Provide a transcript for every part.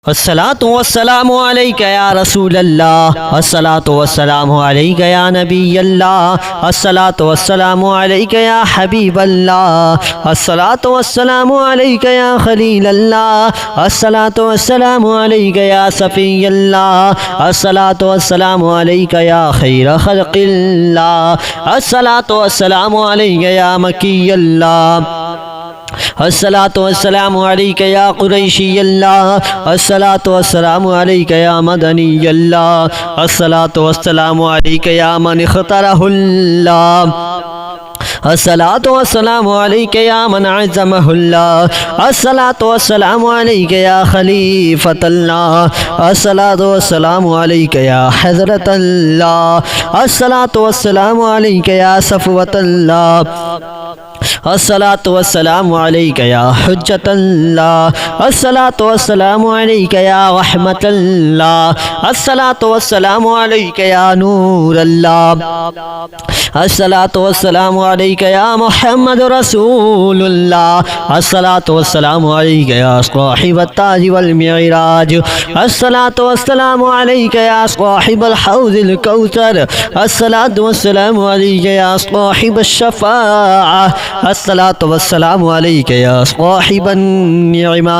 अस्सलातु वस्सलामु अलैका या रसूल अल्लाह, अस्सलातु वस्सलामु अलैका या नबी अल्लाह, अस्सलातु वस्सलामु अलैका या हबीब अल्लाह, अस्सलातु वस्सलामु अलैका या खलील अल्लाह, अस्सलातु वस्सलामु अलैका या सफी अल्लाह, अस्सलातु वस्सलामु अलैका या खैर खल्क़िल्लाह, अस्सलातु वस्सलामु अलैका या मकी अल्लाह, अस्सलातु वस्सलामु अलैका या कुरैशी अल्लाह, अस्सलातु वस्सलामु अलैका या मदनी अल्लाह, अस्सलातु वस्सलामु अलैका या मन इख्तरहुल्लाह, अस्सलातु वस्सलामु अलैका या मन अज़्ज़महुल्लाह, अस्सलातु वस्सलामु अलैका या खलीफतल्लाह, अस्सलातु वस्सलामु अलैका या हज़रतल्लाह, अस्सलातु वस्सलामु अलैका या सफ़वतल्लाह, अस्सलातु वस्सलामु अलैका या हुज्जतल्लाह, अस्सलातु वस्सलामु अलैका या रहमतल्लाह, अस्सलातु वस्सलामु अलैका या नूरल्लाह, अस्सलातु वस्सलामु अलैका या मुहम्मद रसूलुल्लाह, अस्सलातु वस्सलामु अलैका या साहिबत ताज वल मिअराज, अस्सलातु वस्सलामु अलैका या साहिबल हौज़िल कौसर, अस्सलातु वस्सलामु अलैका या साहिबश शफ़ाअह, अस्सलातु वस्सलामु अलैका या साहिबन निअमा,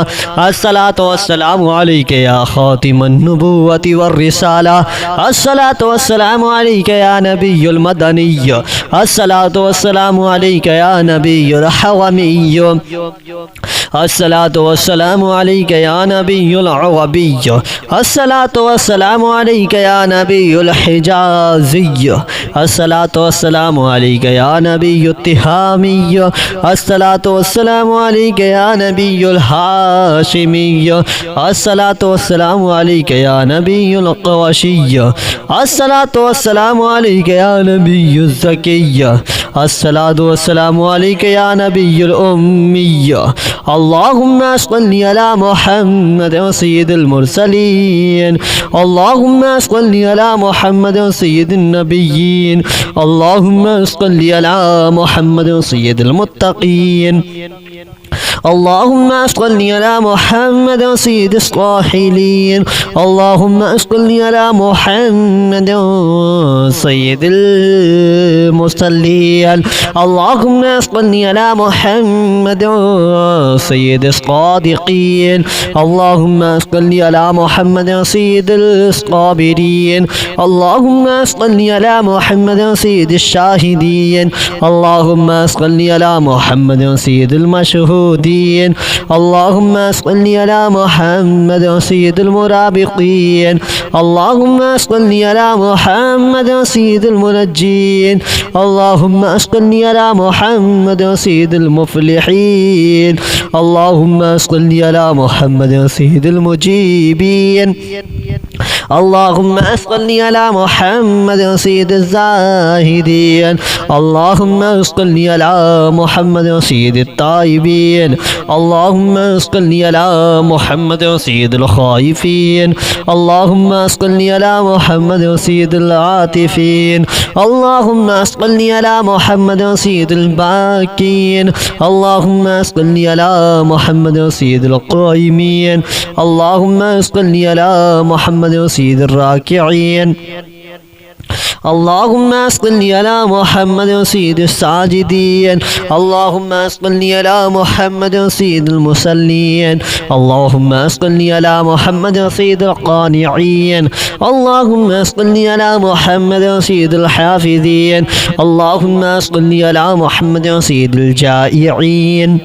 अस्सलातु वस्सलामु अलैका या खातिमन नबुव्वति वर रिसाला, अस्सलातु वस्सलामु अलैका या नबियुल मदनी, अस्सलातु वस्सलामु अलैका या नबियुल हवमी, अस्सलातु वस्सलामु अलैका या नबियुल अरबी, अस्सलातु वस्सलामु अलैका या नबियुल हिजाज़ी, अस्सलातु वस्सलामु अलैका या नबियुत तिहामी, अस्सलातु वस्सलामु अलैका या नबियुल हाशिमी, अस्सलातु वस्सलामु अलैका या नबियुल क़ुरैशी, अस्सलातु वस्सलामु अलैका या नबियुज़ ज़की, अस्सलातु वस्सलामु अलैका या नबियुल उम्मी, अल्लाहुम्मा सल्लि अला मुहम्मद सय्यिदिल मुरसलीन, अल्लाहुम्मा सल्लि अला मुहम्मद सय्यिदिन नबिय्यीन, अल्लाहुम्मा सल्लि अला मुहम्मद सय्यिदिल मुत्तक़ीन, अल्लाहुम्मा सल्लि अला मुहम्मद सय्यिदिस साहिलीन, अल्लाहुम्मा सल्लि अला मुहम्मद सय्यिदिल मुसल्लीन, अल्लाहुम्मा सल्लि अला मुहम्मद सय्यिदिस सादिक़ीन, अल्लाहुम्मा सल्लि अला मुहम्मद सय्यिदिल साबिरीन, अल्लाहुम्मा सल्लि अला मुहम्मद सय्यिदिश शाहिदीन, अल्लाहुम्मा सल्लि अला मुहम्मद सय्यिदिल मशहूदीन, अल्लाहुम्मा सल्लि अला मुहम्मद सय्यिदिल मुराबिक़ीन, अल्लाहुम्मा सल्लि अला मुहम्मद सय्यिदिल मुनज्जीन, अल्लाहुम्मा सल्लि अला मुहम्मद सय्यिदिल मुफ़्लिहीन, अल्लाहुम्मा सल्लि अला मुहम्मद सय्यिदिल मुजीबीन, अल्लाहुम्मा सल्लि अला मुहम्मद सय्यिदिज़ ज़ाहिदीन, अल्लाहुम्मा सल्लि अला मुहम्मद सय्यिदित ताइबीन, अल्लाहुम्मा सल्लि अला मुहम्मद सय्यिदिल खाइफीन, अल्लाहुम्मा सल्लि अला मुहम्मद सय्यिदिल आतिफीन, अल्लाहुम्मा सल्लि अला मुहम्मद सय्यिदिल बाकीन, अल्लाहुम्मा सल्लि अला मुहम्मद सय्यिदिल क़ाइमीन, अल्लाहुम्मा सल्लि अला मुहम्मद सय्यिदिर राकिईन, अल्लाहुम्मा सल्लि अला मुहम्मद सय्यिदिस साजिदीन, अल्लाहुम्मा सल्लि अला मुहम्मद सय्यिदिल मुसल्लीन, अल्लाहुम्मा सल्लि अला मुहम्मद सय्यिदिल क़ानिईन, अल्लाहुम्मा सल्लि अला मुहम्मद सय्यिदिल हाफ़िज़ीन, अल्लाहुम्मा सल्लि अला मुहम्मद सय्यिदिल जाइईन,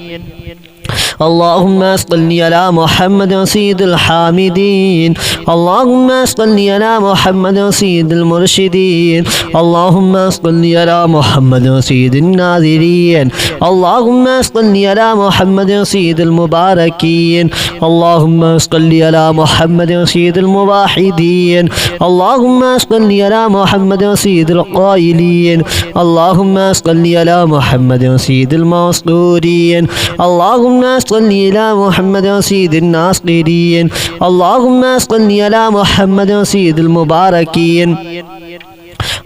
अल्लाहुम्मा सल्लि अला मुहम्मद सय्यिदिल हामिदीन, अल्लाहुम्मा सल्लि अला मुहम्मद सय्यिदिल मुरशिदीन, अल्लाहुम्मा सल्लि अला मुहम्मद सय्यिदिन नाज़िरीन, अल्लाहुम्मा सल्लि अला मुहम्मद सय्यिदिल मुबारकीन, अल्लाहुम्मा सल्लि अला मुहम्मद सय्यिदिल मुवाहिदीन, अल्लाहुम्मा सल्लि अला मुहम्मद सय्यिदिल क़ाइलीन, अल्लाहुम्मा सल्लि अला मुहम्मद सय्यिदिल मौसूरीन, अल्लाहुम्मा सल्लि अला मुहम्मद सय्यिदिन नासिरीन, अल्लाहुम्मा सल्लि अला मुहम्मद सय्यिदिल मुबारकीन,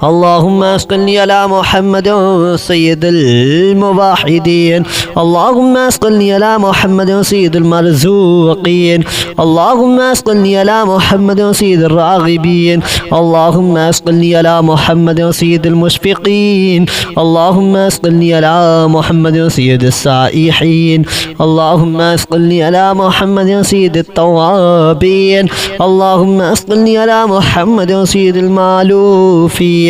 اللهم صل على محمد سيد الموحدين اللهم صل على محمد سيد المرزوقين اللهم صل على محمد سيد الراغبين اللهم صل على محمد سيد المشفقين اللهم صل على محمد سيد السائحين اللهم صل على محمد سيد التوابين اللهم صل على محمد سيد المالوفين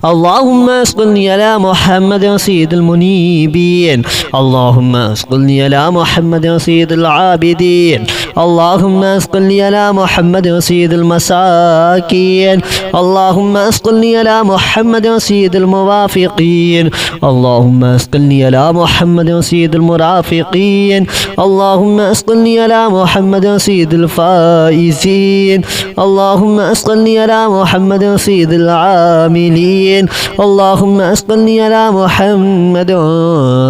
اللهم صل على محمد سيد المنيبين اللهم صل على محمد سيد العابدين اللهم صل على محمد سيد المساكين اللهم صل على محمد سيد الموافقين اللهم صل على محمد سيد المرافقين اللهم صل على محمد سيد الفائزين اللهم صل على محمد سيد العاملين اللهم صل على محمد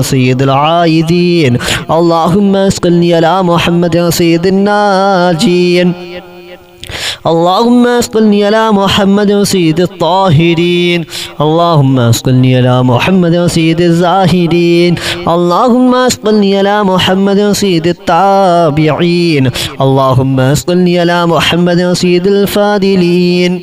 سيد العايدين اللهم صل على محمد سيد الناجين اللهم صل على محمد سيد الطاهرين اللهم صل على محمد سيد الزاهدين اللهم صل على محمد سيد التابعين اللهم صل على محمد سيد الفاضلين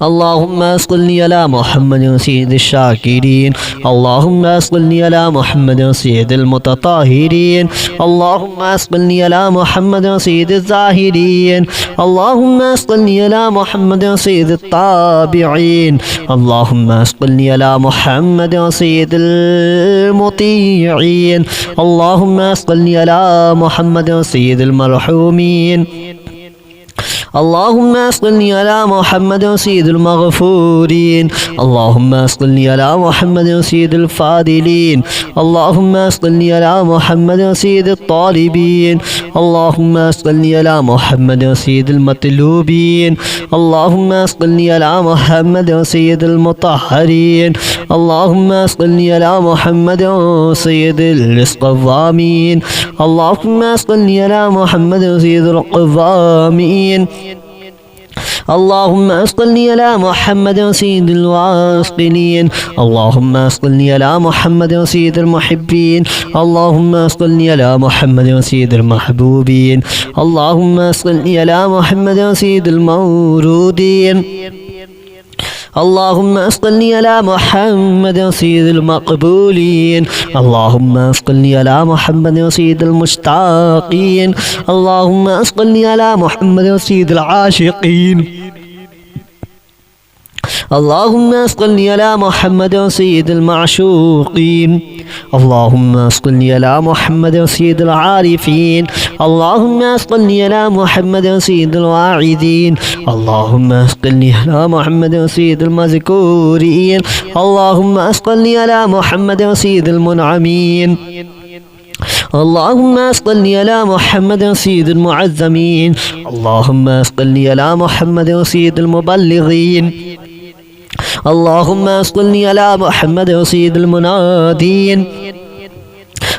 اللهم صل على محمد سيد الشاكرين اللهم صل على محمد سيد المتطهرين اللهم صل على محمد سيد الزاهدين اللهم صل على محمد سيد الطابعين اللهم صل على محمد سيد المطيعين اللهم صل على محمد سيد المرحومين اللهم صل على محمد سيد المغفورين اللهم صل على محمد سيد الفاضلين اللهم صل على محمد سيد الطالبين اللهم صل على محمد سيد المطلوبين اللهم صل على محمد سيد المطهرين اللهم صل على محمد سيد القوامين اللهم صل على محمد سيد القوامين اللهم صل على محمد سيد الواصلين اللهم صل على محمد سيد المحبين اللهم صل على محمد سيد المحبوبين اللهم صل على محمد سيد المورودين اللهم صل على محمد سيد المقبولين اللهم صل على محمد سيد المشتاقين اللهم صل على محمد سيد العاشقين اللهم صل على محمد سيد المعشوقين اللهم صل على محمد سيد العارفين اللهم صل على محمد سيد الواعدين اللهم صل على محمد سيد المذكورين اللهم صل على محمد سيد المنعمين اللهم صل على محمد سيد المعظمين اللهم صل على محمد سيد المبلغين اللهم صل على محمد سيد المنادين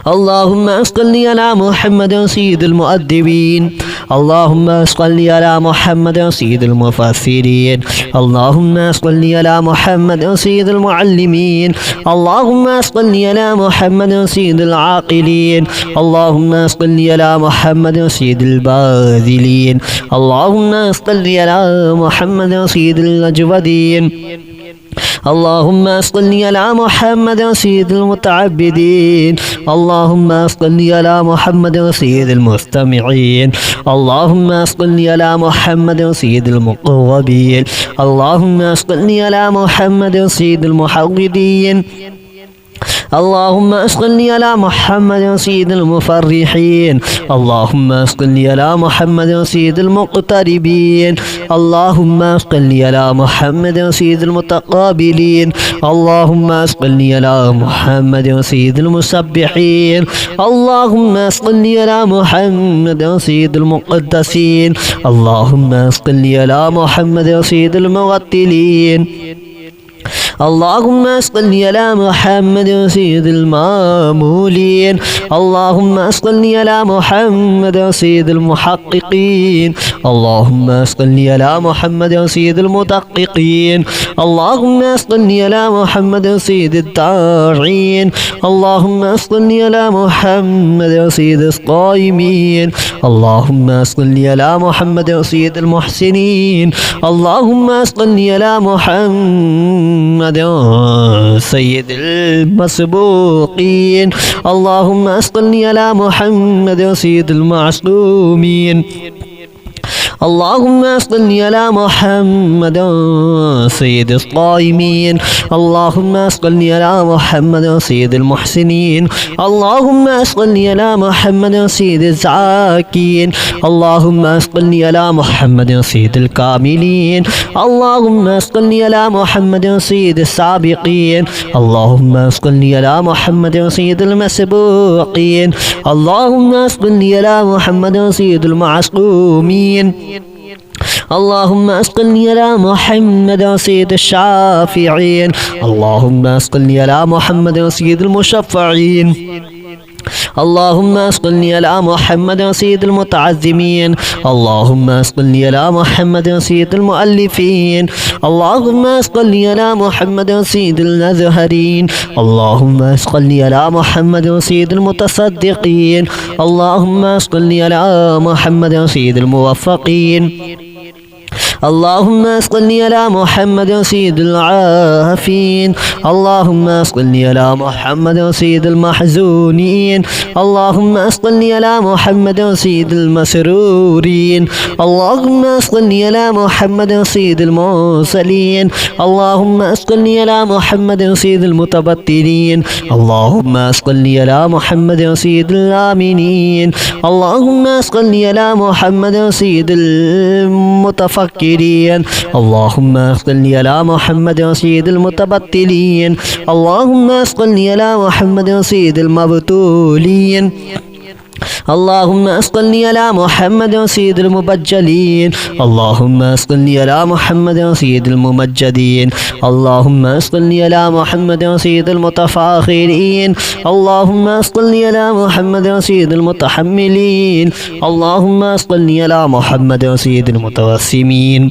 اللهم صل على محمد سيد المؤدبين اللهم صل على محمد سيد المفسرين اللهم صل على محمد سيد المعلمين اللهم صل على محمد سيد العاقلين اللهم صل على محمد سيد الباذلين اللهم صل على محمد سيد الأجودين اللهم صل على محمد سيد المتعبدين اللهم صل على محمد سيد المستمعين اللهم صل على محمد سيد المقربين اللهم صل على محمد سيد المحوذين اللهم صل على محمد سيد المفرحين اللهم صل على محمد سيد المقتربين اللهم صل على محمد سيد المتقابلين اللهم صل على محمد سيد المسبحين اللهم صل على محمد سيد المقدسين اللهم صل على محمد سيد المغتلين اللهم صل على محمد سيد المامولين اللهم صل على محمد سيد المحققين اللهم صل على محمد سيد المدققين اللهم صل على محمد سيد الداعين اللهم صل على محمد سيد الصائمين اللهم صل على محمد سيد المحسنين اللهم صل على محمد سيد المسبوقين اللهم صل على محمد سيد المعصومين اللهم صل على محمد سيد الصائمين اللهم صل على محمد سيد المحسنين اللهم صل على محمد سيد الزاكين اللهم صل على محمد سيد الكاملين اللهم صل على محمد سيد السابقين اللهم صل على محمد سيد المسبوقين اللهم صل على محمد سيد المعصومين اللهم صل على محمد سيد الشافعين اللهم صل على محمد سيد المشفعين اللهم صل على محمد سيد المتعزمين اللهم صل على محمد سيد المؤلفين اللهم صل على محمد سيد الأزهرين اللهم صل على محمد سيد المتصدقين اللهم صل على محمد سيد الموفقين اللهم صل على محمد سيد العافين اللهم صل على محمد سيد المحزونين اللهم صل على محمد سيد المسرورين اللهم صل على محمد سيد المرسلين اللهم صل على محمد سيد المتبتلين اللهم صل على محمد سيد الآمنين اللهم صل على محمد سيد المتفكرين اللهم صل على محمد سيد المتبتلين اللهم صل على محمد سيد المبتولين اللهم صل على محمد سيد المبجلين اللهم صل على محمد سيد الممجدين اللهم صل على محمد سيد المتفاخرين اللهم صل على محمد سيد المتحملين اللهم صل على محمد سيد المتوسمين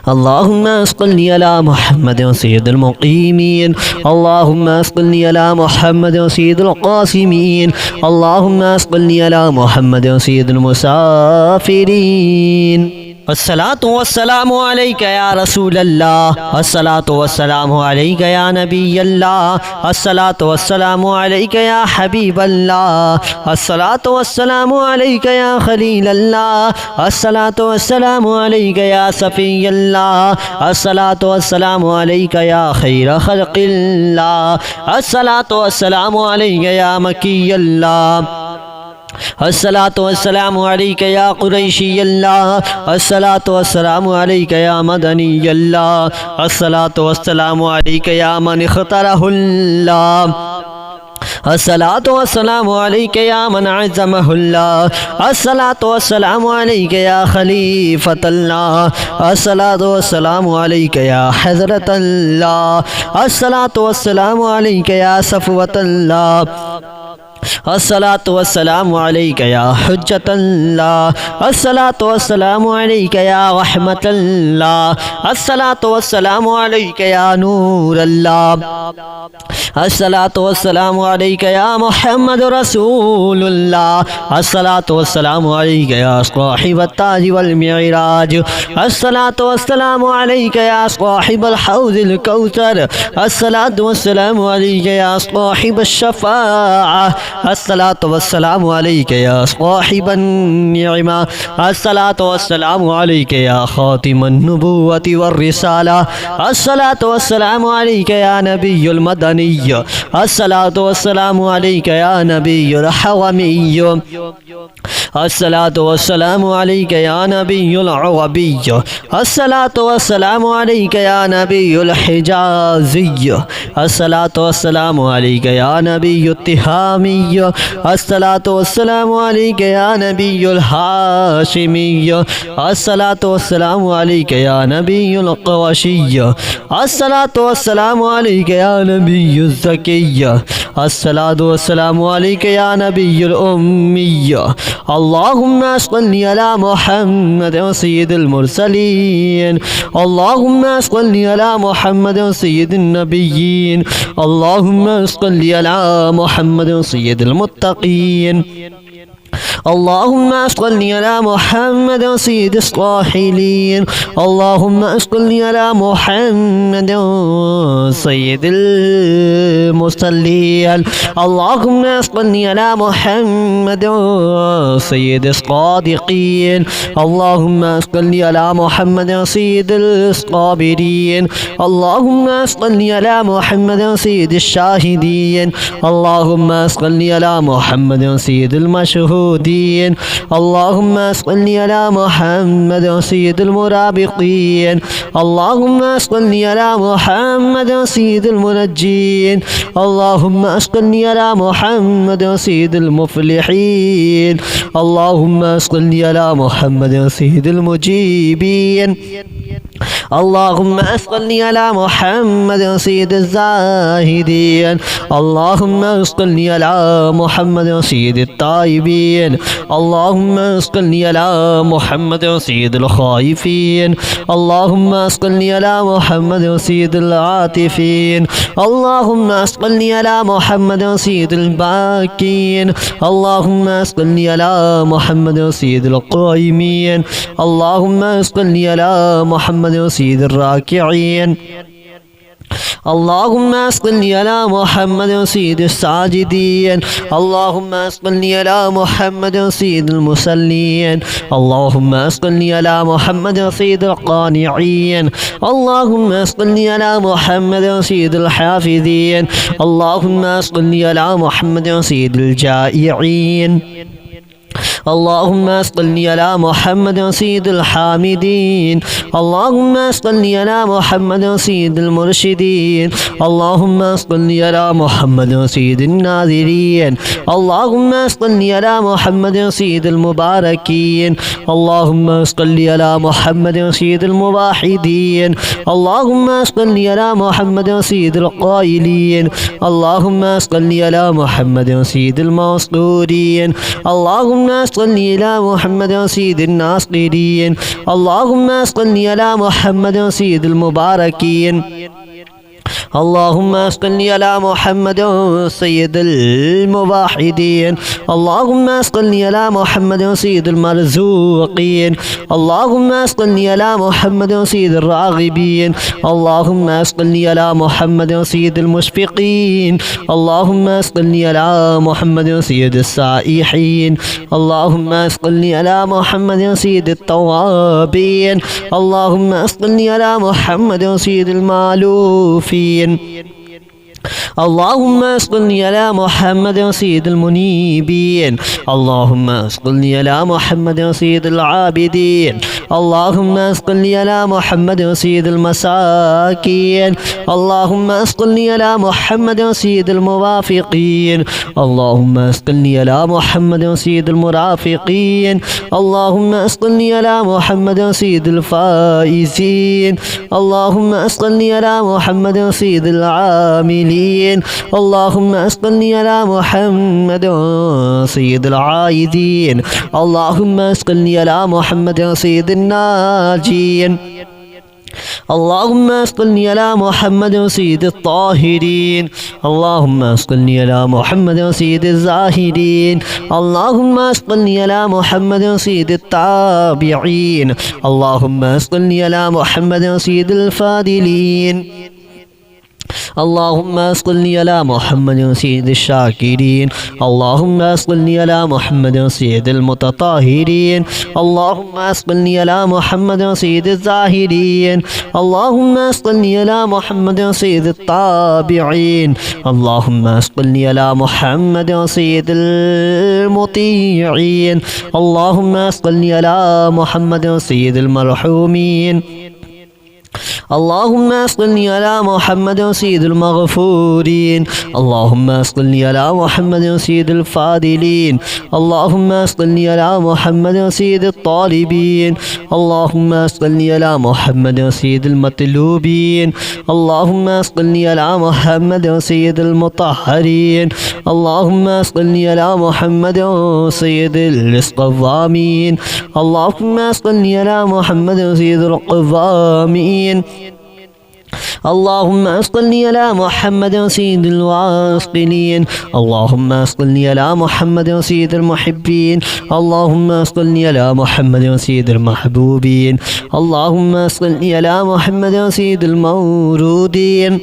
اللهم صل على محمد سيد المقيمين اللهم صل على محمد سيد القاسمين اللهم صل على محمد سيد المسافرين الصلاة والسلام عليك يا رسول الله الصلاة والسلام عليك يا نبي الله الصلاة والسلام عليك يا حبيب الله الصلاة والسلام عليك يا خليل الله الصلاة والسلام عليك يا صفي الله الصلاة والسلام عليك يا خير خلق الله الصلاة والسلام عليك يا مكي الله الصلاة والسلام عليك يا قريشي الله الصلاة والسلام عليك يا مدني الله الصلاة والسلام عليك يا من اختاره الله الصلاة والسلام عليك يا من عزمه الله الصلاة والسلام عليك يا خليفة الله الصلاة والسلام عليك يا حضرة الله الصلاة والسلام عليك يا صفوة الله الصلاة والسلام عليك يا حجة الله الصلاة والسلام عليك يا رحمة الله الصلاة والسلام عليك يا نور الله الصلاة والسلام عليك يا محمد رسول الله الصلاة والسلام عليك يا صاحب التاج والمعراج الصلاة والسلام عليك يا صاحب الحوض الكوثر الصلاة والسلام عليك يا صاحب الشفاعة الصلاة والسلام عليك يا صاحب النعمة الصلاة والسلام عليك يا خاتم النبوة والرسالة الصلاة والسلام عليك يا نبي المدني الصلاة والسلام عليك يا نبي الحومي الصلاة والسلام عليك يا نبي العربي الصلاة والسلام عليك يا نبي الحجازي الصلاة والسلام عليك يا نبي التهامي العربي الصلاة والسلام عليك يا نبي الهاشمي الصلاة والسلام عليك يا نبي القرشي الصلاة والسلام عليك يا نبي الزكي الصلاة والسلام عليك يا نبي الأمي اللهم صل على محمد سيد المرسلين اللهم صل على محمد سيد النبيين اللهم صل على محمد سيد المتقين اللهم صل على محمد سيد الصاحلين اللهم صل على محمد سيد المصلين اللهم صل على محمد سيد الصادقين اللهم صل على محمد سيد الصابرين اللهم صل على محمد سيد الشاهدين اللهم صل على محمد سيد المشهودين اللهم صل على محمد سيد المرابطين اللهم صل على محمد سيد المنجين اللهم صل على محمد سيد المفلحين اللهم صل على محمد سيد المجيبين اللهم صل على محمد سيد الزاهدين اللهم صل على محمد سيد التائبين اللهم صل على محمد سيد الخائفين اللهم صل على محمد سيد العاطفين اللهم صل على محمد سيد الباكين اللهم صل على محمد سيد القائمين اللهم صل على محمد سيد الراكعين اللهم صل على محمد سيد الساجدين اللهم صل على محمد سيد المصلين اللهم صل على محمد سيد القانعين اللهم صل على محمد سيد الحافظين اللهم صل على محمد سيد الجائعين اللهم صل على محمد سيد الحامدين اللهم صل على محمد سيد المرشدين اللهم صل على محمد سيد الناذرين اللهم صل على محمد سيد المباركين اللهم صل على محمد سيد الموحدين اللهم صل على محمد سيد القائلين اللهم صل على محمد سيد المسطورين اللهم صل على محمد سيد الناصرين اللهم صل على محمد سيد المباركين اللهم صل على محمد سيد الموحدين اللهم صل على محمد سيد المرزوقين اللهم صل على محمد سيد الراغبين اللهم صل على محمد سيد المشفقين اللهم صل على محمد سيد السائحين اللهم صل على محمد سيد التوابين اللهم صل على محمد سيد المالوفين اللهم صل على محمد سيد المنيبين اللهم صل على محمد سيد العابدين اللهم صل على محمد سيد المساكين اللهم صل على محمد سيد الموافقين اللهم صل على محمد سيد المرافقين اللهم صل على محمد سيد الفائزين اللهم صل على محمد سيد العاملين اللهم صل على محمد سيد العائدين اللهم صل على محمد سيد الناجين اللهم صل على محمد سيد الطاهرين اللهم صل على محمد سيد الزاهدين اللهم صل على محمد سيد التابعين اللهم صل على محمد سيد الفاضلين اللهم صل على محمد سيد الشاكرين اللهم صل على محمد سيد المتطهرين اللهم صل على محمد سيد الزاهدين اللهم صل على محمد سيد الطابعين اللهم صل على محمد سيد المطيعين اللهم صل على محمد سيد المرحومين اللهم صل على محمد سيد المغفورين اللهم صل على محمد سيد الفاضلين اللهم صل على محمد سيد الطالبين اللهم صل على محمد سيد المطلوبين اللهم صل على محمد سيد المطهرين اللهم صل على محمد سيد القوامين اللهم صل على محمد سيد القوامين اللهم صل على محمد سيد الواصلين اللهم صل على محمد سيد المحبين اللهم صل على محمد سيد المحبوبين اللهم صل على محمد سيد المورودين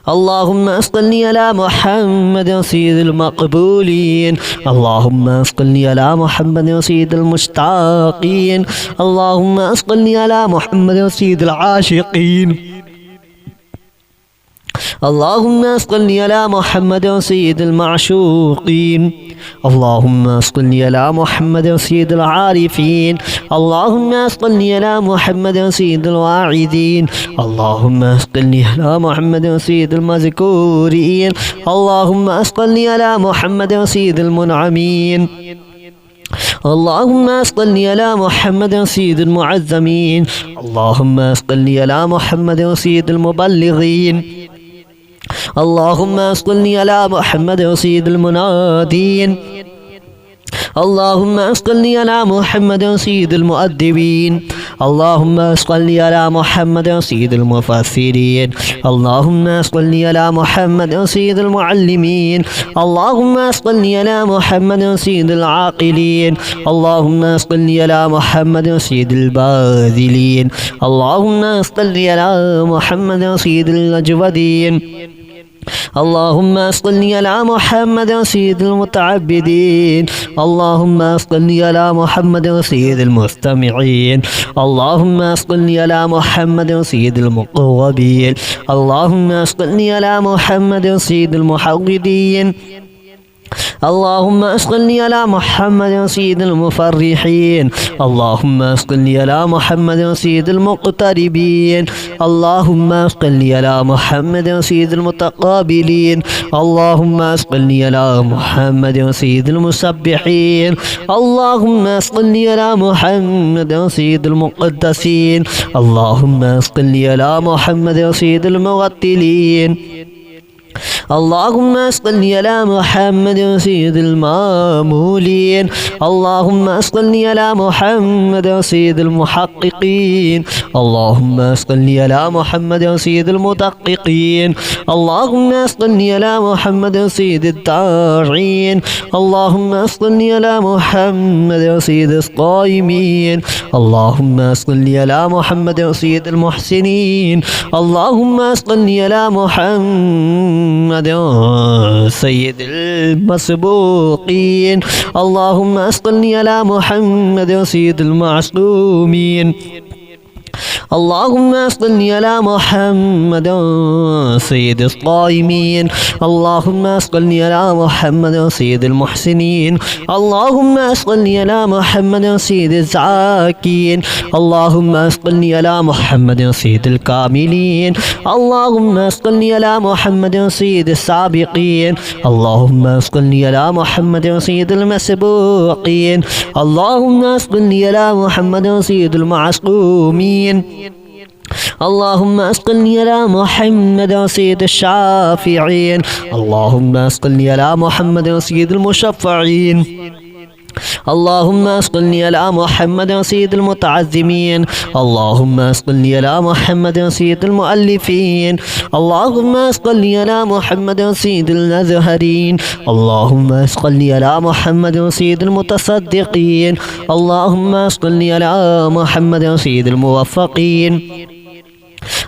اللهم صل على محمد سيد المقبولين اللهم صل على محمد سيد المشتاقين اللهم صل على محمد سيد العاشقين اللهم صل على محمد سيد المعشوقين اللهم صل على محمد سيد العارفين اللهم صل على محمد سيد الواعدين اللهم صل على محمد سيد المذكورين اللهم صل على محمد سيد المنعمين اللهم صل على محمد سيد المعظمين اللهم صل على محمد سيد المبلغين اللهم صل على محمد سيد المنادين اللهم صل على محمد سيد المؤدبين اللهم صل على محمد سيد المفسرين اللهم صل على محمد سيد المعلمين اللهم صل على محمد سيد العاقلين اللهم صل على محمد سيد الباذلين اللهم صل على محمد سيد الأجودين اللهم صل على محمد سيد المتعبدين اللهم صل على محمد سيد المستمعين اللهم صل على محمد سيد المقربين اللهم صل على محمد سيد المحوذين اللهم صل على محمد سيد المفرحين اللهم صل على محمد سيد المقتربين اللهم صل على محمد سيد المتقابلين اللهم صل على محمد سيد المسبحين اللهم صل على محمد سيد المقدسين اللهم صل على محمد سيد المغتلين اللهم صل على محمد سيد المامولين اللهم صل على محمد سيد المحققين اللهم صل على محمد سيد المدققين اللهم صل على محمد سيد الداعين اللهم صل على محمد سيد الصائمين اللهم صل على محمد سيد المحسنين اللهم صل على محمد سيد المسبوقين اللهم صل على محمد سيد المعصومين اللهم صل على محمد سيد الصائمين اللهم صل على محمد سيد المحسنين اللهم صل على محمد سيد الزاكين اللهم صل على محمد سيد الكاملين اللهم صل على محمد سيد السابقين اللهم صل على محمد سيد المسبوقين اللهم صل على محمد سيد المعصومين اللهم صل على محمد سيد الشافعين اللهم صل على محمد سيد المشفعين اللهم صل على محمد سيد المتعزمين اللهم صل على محمد سيد المؤلفين اللهم صل على محمد سيد الأزهرين اللهم صل على محمد سيد المتصدقين اللهم صل على محمد سيد الموفقين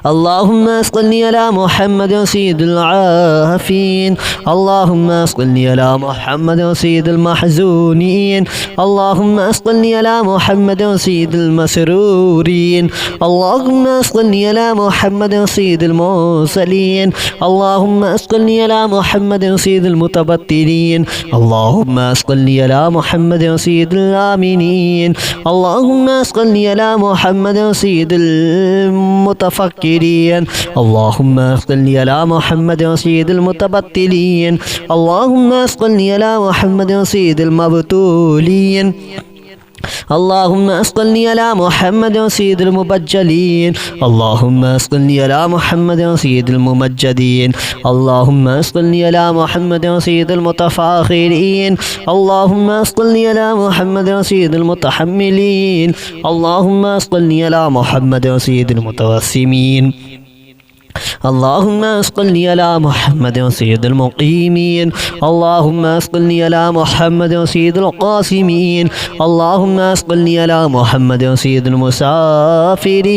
اللهم صل على محمد سيد العافين اللهم صل على محمد سيد المحزونين اللهم صل على محمد سيد المسرورين اللهم صل على محمد سيد المرسلين اللهم صل على محمد سيد المتبتلين اللهم صل على محمد سيد الآمنين اللهم صل على محمد سيد المتفكرين اللهم صل على محمد سيد المتبتلين اللهم صل على محمد سيد المبتولين اللهم صل على محمد سيد المبجلين اللهم صل على محمد سيد الممجدين اللهم صل على محمد سيد المتفاخرين اللهم صل على محمد سيد المتحملين اللهم صل على محمد سيد المتوسمين اللهم صل على محمد سيد المقيمين اللهم صل على محمد سيد القاسمين اللهم صل على محمد سيد المسافرين